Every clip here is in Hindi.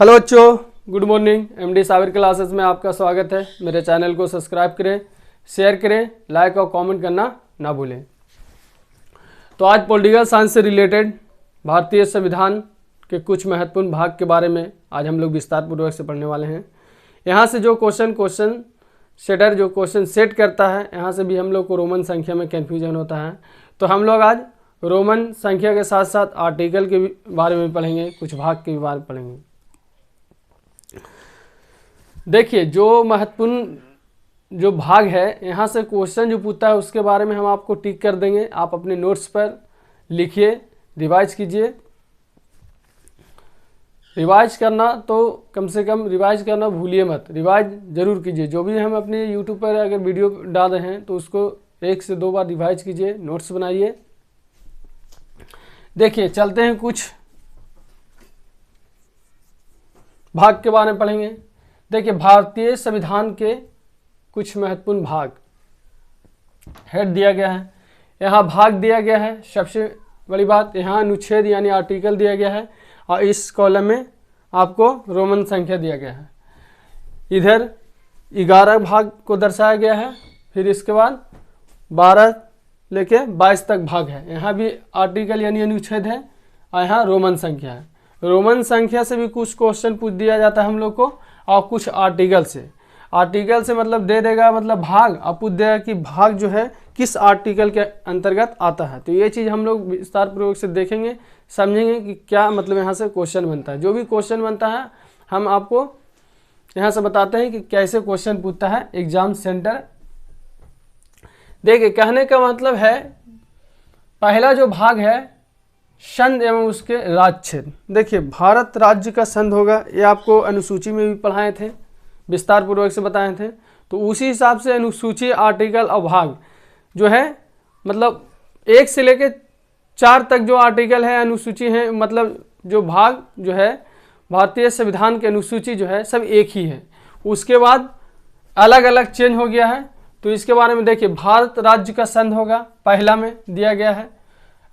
हेलो बच्चों, good morning. MD Sabir classes में आपका स्वागत है। मेरे चैनल को सब्सक्राइब करें, शेयर करें, लाइक और कमेंट करना ना भूलें। तो आज पॉलिटिकल साइंस से रिलेटेड भारतीय संविधान के कुछ महत्वपूर्ण भाग के बारे में आज हम लोग विस्तार पूर्वक से पढ़ने वाले हैं। यहाँ से जो क्वेश्चन सेटर जो क्वेश्चन सेट करता है, यहाँ से भी हम लोग को रोमन संख्या में कन्फ्यूजन होता है। तो हम लोग आज रोमन संख्या के साथ साथ आर्टिकल के बारे में पढ़ेंगे, कुछ भाग के बारे में पढ़ेंगे। देखिए, जो महत्वपूर्ण जो भाग है, यहाँ से क्वेश्चन जो पूछता है उसके बारे में हम आपको टिक कर देंगे। आप अपने नोट्स पर लिखिए, रिवाइज कीजिए। रिवाइज करना तो कम से कम रिवाइज करना भूलिए मत, रिवाइज जरूर कीजिए। जो भी हम अपने यूट्यूब पर अगर वीडियो डाल रहे हैं तो उसको 1 से 2 बार रिवाइज कीजिए, नोट्स बनाइए। देखिए, चलते हैं कुछ भाग के बारे में पढ़ेंगे। देखिए, भारतीय संविधान के कुछ महत्वपूर्ण भाग हेड दिया गया है, यहाँ भाग दिया गया है। सबसे बड़ी बात, यहाँ अनुच्छेद यानी आर्टिकल दिया गया है और इस कॉलम में आपको रोमन संख्या दिया गया है। इधर 11 भाग को दर्शाया गया है, फिर इसके बाद 12 लेके 22 तक भाग है। यहाँ भी आर्टिकल यानी अनुच्छेद है और यहाँ रोमन संख्या है। रोमन संख्या से भी कुछ क्वेश्चन पूछ दिया जाता है हम लोग को, और कुछ आर्टिकल से। आर्टिकल से मतलब दे देगा मतलब भाग, और पूछ देगा कि भाग जो है किस आर्टिकल के अंतर्गत आता है। तो ये चीज़ हम लोग विस्तार पूर्वक से देखेंगे, समझेंगे कि क्या मतलब यहाँ से क्वेश्चन बनता है। जो भी क्वेश्चन बनता है हम आपको यहाँ से बताते हैं कि कैसे क्वेश्चन पूछता है एग्जाम सेंटर। देखिए, कहने का मतलब है, पहला जो भाग है संघ एवं उसके राज्य क्षेत्र। देखिए, भारत राज्य का संघ होगा, ये आपको अनुसूची में भी पढ़ाए थे, विस्तार पूर्वक से बताए थे। तो उसी हिसाब से अनुसूची, आर्टिकल और भाग जो है, मतलब 1 से लेकर 4 तक जो आर्टिकल है, अनुसूची है, मतलब जो भाग जो है भारतीय संविधान की अनुसूची जो है सब एक ही है। उसके बाद अलग अलग चेंज हो गया है। तो इसके बारे में देखिए, भारत राज्य का संघ होगा, पहला में दिया गया है।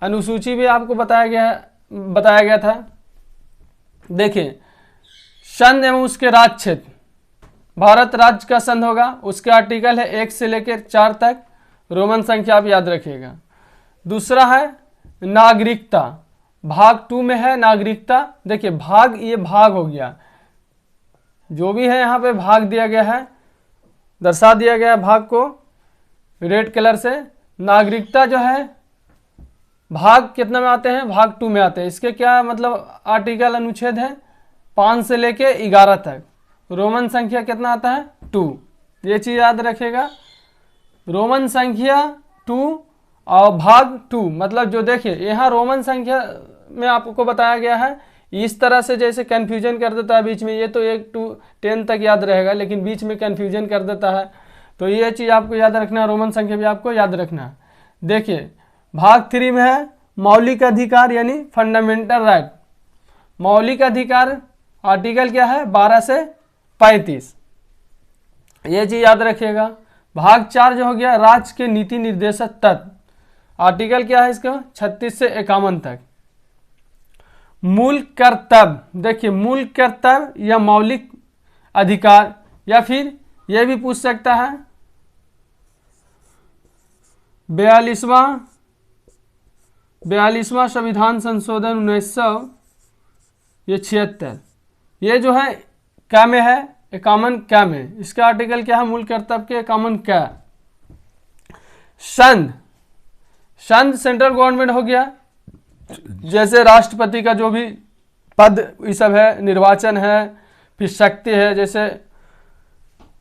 अनुसूची भी आपको बताया गया था। देखिए, संघ एवं उसके राज्य क्षेत्र, भारत राज्य का संघ होगा, उसके आर्टिकल है 1 से लेकर 4 तक, रोमन संख्या आप याद रखिएगा। दूसरा है नागरिकता, भाग 2 में है नागरिकता। देखिए, भाग, ये भाग हो गया, जो भी है यहाँ पे भाग दिया गया है, दर्शा दिया गया है भाग को रेड कलर से। नागरिकता जो है भाग कितना में आते हैं, भाग 2 में आते हैं। इसके क्या मतलब आर्टिकल अनुच्छेद है 5 से लेके 11 तक। रोमन संख्या कितना आता है 2, ये चीज याद रखेगा। रोमन संख्या 2 और भाग 2, मतलब जो देखिए यहाँ रोमन संख्या में आपको बताया गया है इस तरह से, जैसे कंफ्यूजन कर देता है बीच में। ये तो 1 to 10 तक याद रहेगा, लेकिन बीच में कंफ्यूजन कर देता है। तो ये चीज आपको याद रखना, रोमन संख्या भी आपको याद रखना। देखिए, भाग 3 में है मौलिक अधिकार यानी फंडामेंटल राइट। मौलिक अधिकार आर्टिकल क्या है 12 से 35, ये चीज याद रखिएगा। भाग 4 जो हो गया राज्य के नीति निर्देशक तत्व, आर्टिकल क्या है इसका 36 से 51 तक। मूल कर्तव्य, देखिए मूल कर्तव्य या मौलिक अधिकार, या फिर यह भी पूछ सकता है 42वां संविधान संशोधन 1976, ये जो है क्या में है, 51 क्या में। इसका आर्टिकल क्या है मूल कर्तव्य के 51 क्या। संघ सेंट्रल गवर्नमेंट हो गया, जैसे राष्ट्रपति का जो भी पद ये सब है, निर्वाचन है, फिर शक्ति है। जैसे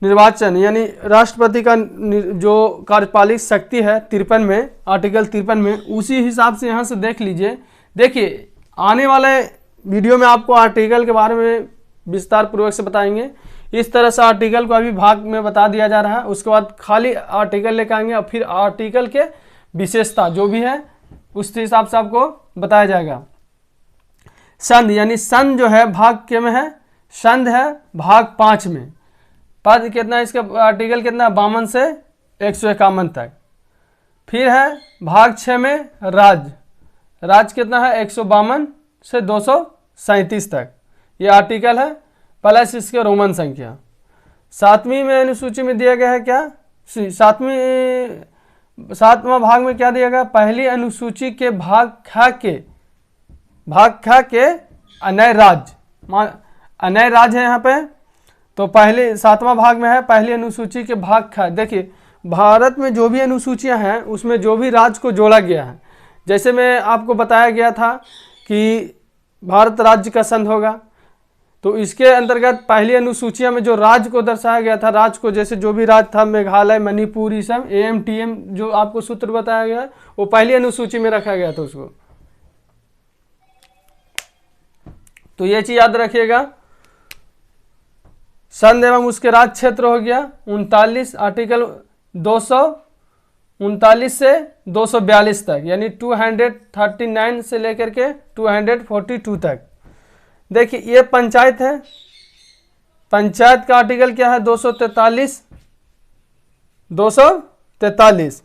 निर्वाचन यानी राष्ट्रपति का जो कार्यपालिक शक्ति है 53 में, आर्टिकल 53 में, उसी हिसाब से यहाँ से देख लीजिए। देखिए, आने वाले वीडियो में आपको आर्टिकल के बारे में विस्तार पूर्वक से बताएंगे। इस तरह से आर्टिकल को अभी भाग में बता दिया जा रहा है, उसके बाद खाली आर्टिकल लेकर आएंगे और फिर आर्टिकल के विशेषता जो भी है उस हिसाब से आपको बताया जाएगा। संघ यानी संघ जो है भाग के में है, संघ है भाग 5 में। पद कितना, इसका आर्टिकल कितना 52 से 151 तक। फिर है भाग 6 में राज्य कितना है 152 से 237 तक। ये आर्टिकल है प्लस इसके रोमन संख्या। 7वीं में अनुसूची में दिया गया है क्या, 7वां भाग में क्या दिया गया, पहली अनुसूची के भाग ख के अनय राज्य है यहाँ पे। तो पहले 7वां भाग में है पहली अनुसूची के भाग ख। देखिए भारत में जो भी अनुसूचियां हैं उसमें जो भी राज्य को जोड़ा गया है, जैसे मैं आपको बताया गया था कि भारत राज्य का संघ होगा, तो इसके अंतर्गत पहली अनुसूचियां में जो राज्य को दर्शाया गया था, राज्य को जैसे जो भी राज्य था मेघालय, मणिपुर, ये सब AMTM जो आपको सूत्र बताया गया है वो पहली अनुसूची में रखा गया था उसको। तो ये चीज याद रखिएगा। संघ एवं उसके राज्य क्षेत्र हो गया 39, आर्टिकल 239 से 242 तक, यानी 239 से लेकर के 242 तक। देखिए ये पंचायत है, पंचायत का आर्टिकल क्या है 243।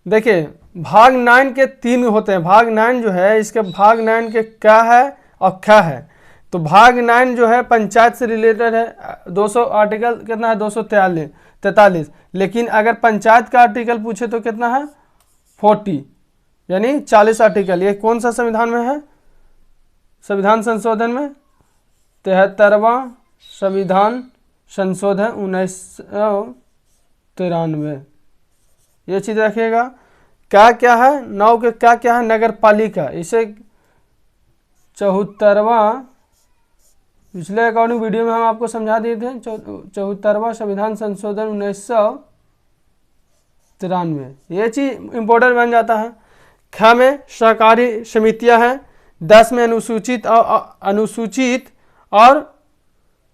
देखिए भाग 9 के 3 होते हैं। भाग 9 जो है इसके भाग 9 के क्या है और ख है। तो भाग 9 जो है पंचायत से रिलेटेड है, 200 आर्टिकल कितना है 243। लेकिन अगर पंचायत का आर्टिकल पूछे तो कितना है 40, यानी 40 आर्टिकल। ये कौन सा संविधान में है, संविधान संशोधन में 73वां संविधान संशोधन 1993। ये चीज रखिएगा। क्या है 9 के क्या है नगर पालिका, इसे 74वां, पिछले अकॉर्डिंग वीडियो में हम आपको समझा दिए थे 74वां संविधान संशोधन 1993। ये चीज इंपॉर्टेंट बन जाता है। ख में सहकारी समितियां हैं, 10 में अनुसूचित और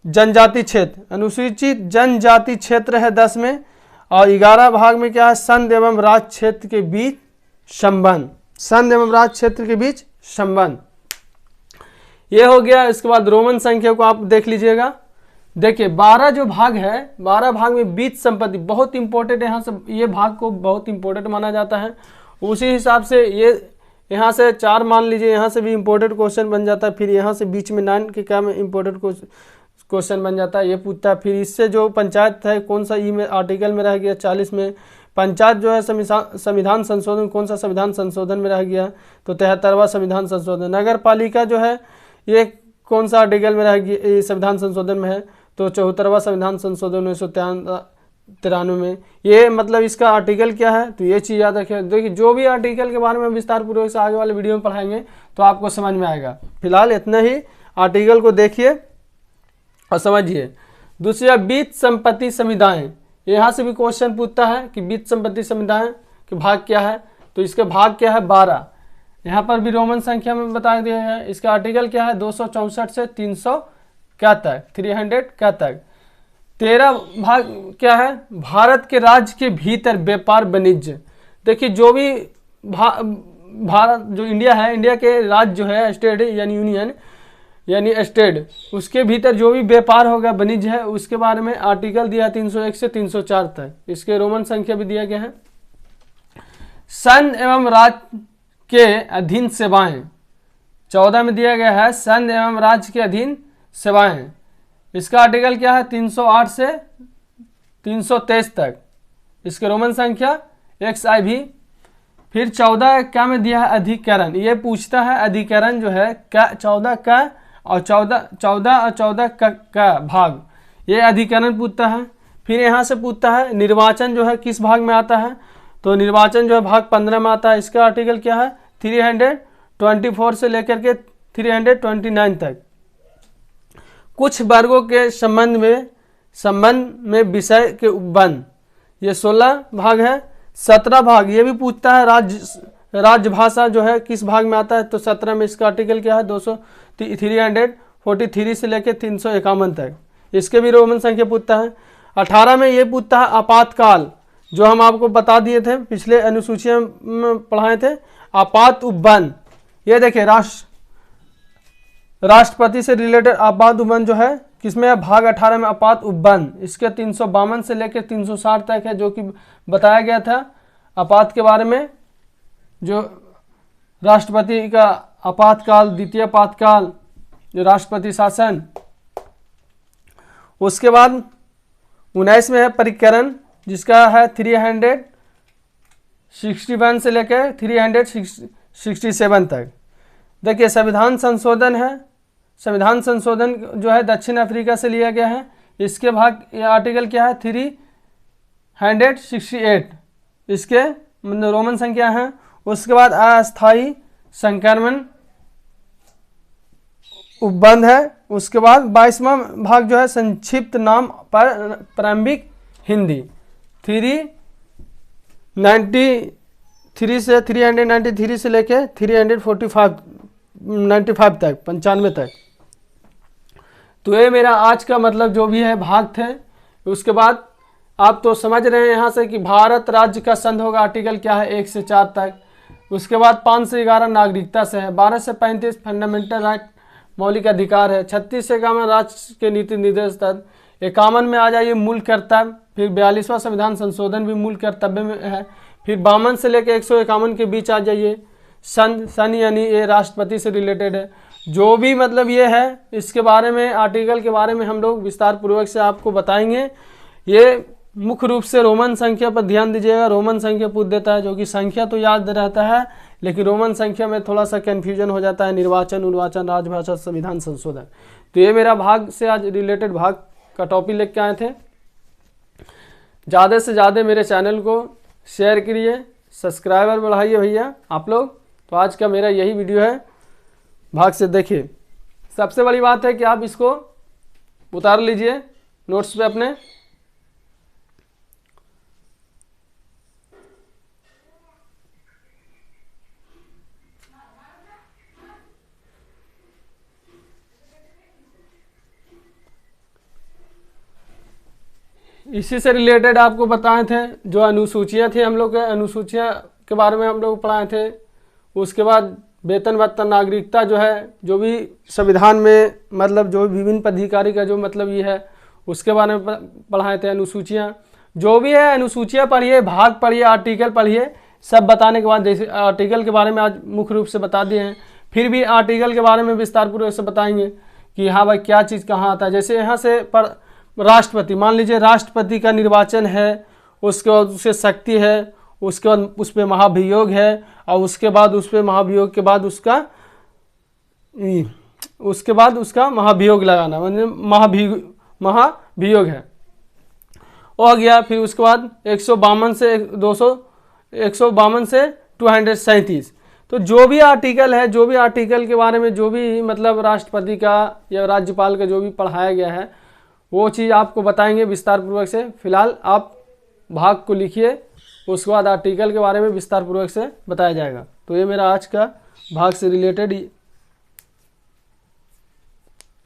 जनजाति क्षेत्र, अनुसूचित जनजाति क्षेत्र है 10 में, और 11 भाग में क्या है संघ एवं राज्य क्षेत्र के बीच संबंध, संघ एवं राज्य क्षेत्र के बीच संबंध। ये हो गया। इसके बाद रोमन संख्या को आप देख लीजिएगा। देखिए 12 जो भाग है, 12 भाग में बीज संपत्ति बहुत इंपॉर्टेंट है। यहाँ से ये भाग को बहुत इंपॉर्टेंट माना जाता है। उसी हिसाब से ये यहाँ से 4 मान लीजिए, यहाँ से भी इंपॉर्टेंट क्वेश्चन बन जाता है। फिर यहाँ से बीच में 9 के क्या में इंपॉर्टेंट क्वेश्चन बन जाता है, ये पूछता है। फिर इससे जो पंचायत है कौन सा ई में आर्टिकल में रह गया 40 में। पंचायत जो है संविधान संशोधन कौन सा संविधान संशोधन में रह गया, तो 73वां संविधान संशोधन। नगर पालिका जो है ये कौन सा आर्टिकल में रह गया, संविधान संशोधन में है, तो 74वां संविधान संशोधन 1993 में। ये मतलब इसका आर्टिकल क्या है, तो ये चीज़ याद रखिए। देखिए जो भी आर्टिकल के बारे में विस्तार पूर्वक से आगे वाले वीडियो में पढ़ाएंगे तो आपको समझ में आएगा। फिलहाल इतना ही, आर्टिकल को देखिए और समझिए। दूसरा बीज संपत्ति संविधाएं, यहाँ से भी क्वेश्चन पूछता है कि बीज संपत्ति संविधाएं के भाग क्या है, तो इसके भाग क्या है 12। यहाँ पर भी रोमन संख्या में बता दिया है। इसका आर्टिकल क्या है 264 से 300 क्या तक, 300 क्या तक। 13 भाग क्या है भारत के राज्य के भीतर व्यापार वाणिज्य। देखिए जो भी भारत जो इंडिया है, इंडिया के राज्य जो है स्टेट यानी यूनियन यानी स्टेट, उसके भीतर जो भी व्यापार होगा वाणिज्य है उसके बारे में आर्टिकल दिया 301 से 304 तक। इसके रोमन संख्या भी दिया गया है। संघ एवं राज्य के अधीन सेवाएं 14 में दिया गया है, संघ एवं राज्य के अधीन सेवाएं। इसका आर्टिकल क्या है 308 से 323 तक। इसके रोमन संख्या XIV। फिर 14 क्या में दिया है अधिकरण। ये पूछता है अधिकरण जो है क्या 14 का और 14 का भाग, ये अधिकरण पूछता है। फिर यहाँ से पूछता है निर्वाचन जो है किस भाग में आता है, तो निर्वाचन जो है भाग 15 में आता है। इसका आर्टिकल क्या है 324 से लेकर के 329 तक। कुछ वर्गों के संबंध में विषय के उपबंध, ये 16 भाग है। 17 भाग ये भी पूछता है राजभाषा जो है किस भाग में आता है, तो 17 में इसका आर्टिकल क्या है 343 से लेकर 351 तक। इसके भी रोमन संख्या पूछता है। 18 में ये पूछता है आपातकाल, जो हम आपको बता दिए थे पिछले अनुसूचियों में पढ़ाए थे। आपात उपबंध, ये देखिए राष्ट्रपति से रिलेटेड आपात उपबंध जो है किसमें है भाग 18 में आपात उपबंध। इसके 352 से लेकर 360 तक है, जो कि बताया गया था आपात के बारे में, जो राष्ट्रपति का आपातकाल, द्वितीय आपातकाल, जो राष्ट्रपति शासन। उसके बाद 19 में है परिकरण, जिसका है 361 से लेकर 367 तक। देखिए संविधान संशोधन है, संविधान संशोधन जो है दक्षिण अफ्रीका से लिया गया है। इसके भाग या आर्टिकल क्या है 368, इसके रोमन संख्या है। उसके बाद अस्थायी संक्रमण उपबंध है। उसके बाद 22वां भाग जो है संक्षिप्त नाम पर प्रारंभिक हिंदी 393 से 393 से लेके 395 तक 95 तक। तो ये मेरा आज का मतलब जो भी है भाग थे। उसके बाद आप तो समझ रहे हैं यहाँ से कि भारत राज्य का संघ होगा, आर्टिकल क्या है 1 से 4 तक। उसके बाद 5 से 11 नागरिकता से है, 12 से 35 फंडामेंटल राइट मौलिक अधिकार है, 36 से 51 राज्य के नीति निर्देश तत्व, 51 में आ जाइए मूल कर्तव्य, फिर 42वां संविधान संशोधन भी मूल कर्तव्य में है। फिर 52 से लेकर 151 के बीच आ जाइए सन यानी ये राष्ट्रपति से रिलेटेड है। जो भी मतलब ये है इसके बारे में आर्टिकल के बारे में हम लोग विस्तार पूर्वक से आपको बताएंगे। ये मुख्य रूप से रोमन संख्या पर ध्यान दीजिएगा। रोमन संख्या पूछ देता है, जो कि संख्या तो याद रहता है लेकिन रोमन संख्या में थोड़ा सा कन्फ्यूजन हो जाता है। निर्वाचन, उर्वाचन, राजभाषा, संविधान संशोधन। तो ये मेरा भाग से आज रिलेटेड भाग का टॉपिक लेके आए थे। ज़्यादा से ज़्यादा मेरे चैनल को शेयर करिए, सब्सक्राइबर बढ़ाइए भैया आप लोग। तो आज का मेरा यही वीडियो है भाग से। देखिए सबसे बड़ी बात है कि आप इसको उतार लीजिए नोट्स पे अपने। इसी से रिलेटेड आपको बताए थे जो अनुसूचियां थी, हम लोग के अनुसूचियां के बारे में हम लोग पढ़ाए थे। उसके बाद वेतन भत्ता, नागरिकता जो है, जो भी संविधान में मतलब जो विभिन्न पदाधिकारी का जो मतलब ये है उसके बारे में पढ़ाए थे। अनुसूचियां जो भी है अनुसूचियां पढ़िए, भाग पढ़िए, आर्टिकल पढ़िए। सब बताने के बाद जैसे आर्टिकल के बारे में आज मुख्य रूप से बता दिए हैं, फिर भी आर्टिकल के बारे में विस्तार पूर्वक से बताएंगे कि हाँ भाई क्या चीज़ कहाँ आता है। जैसे यहाँ से राष्ट्रपति, मान लीजिए राष्ट्रपति का निर्वाचन है, उसके बाद उसे शक्ति है, उसके बाद उस पर महाभियोग है, और उसके बाद उस पर महाभियोग के बाद उसका महाभियोग लगाना, मतलब महाभियोग है हो गया। फिर उसके बाद 152 से 237। तो जो भी आर्टिकल है, जो भी आर्टिकल के बारे में जो भी मतलब राष्ट्रपति का या राज्यपाल का जो भी पढ़ाया गया है वो चीज़ आपको बताएंगे विस्तार पूर्वक से। फिलहाल आप भाग को लिखिए, उसके बाद आर्टिकल के बारे में विस्तार पूर्वक से बताया जाएगा। तो ये मेरा आज का भाग से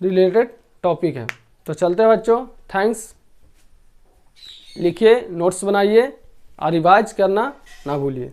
रिलेटेड टॉपिक है। तो चलते हैं बच्चों, थैंक्स। लिखिए, नोट्स बनाइए और रिवाइज करना ना भूलिए।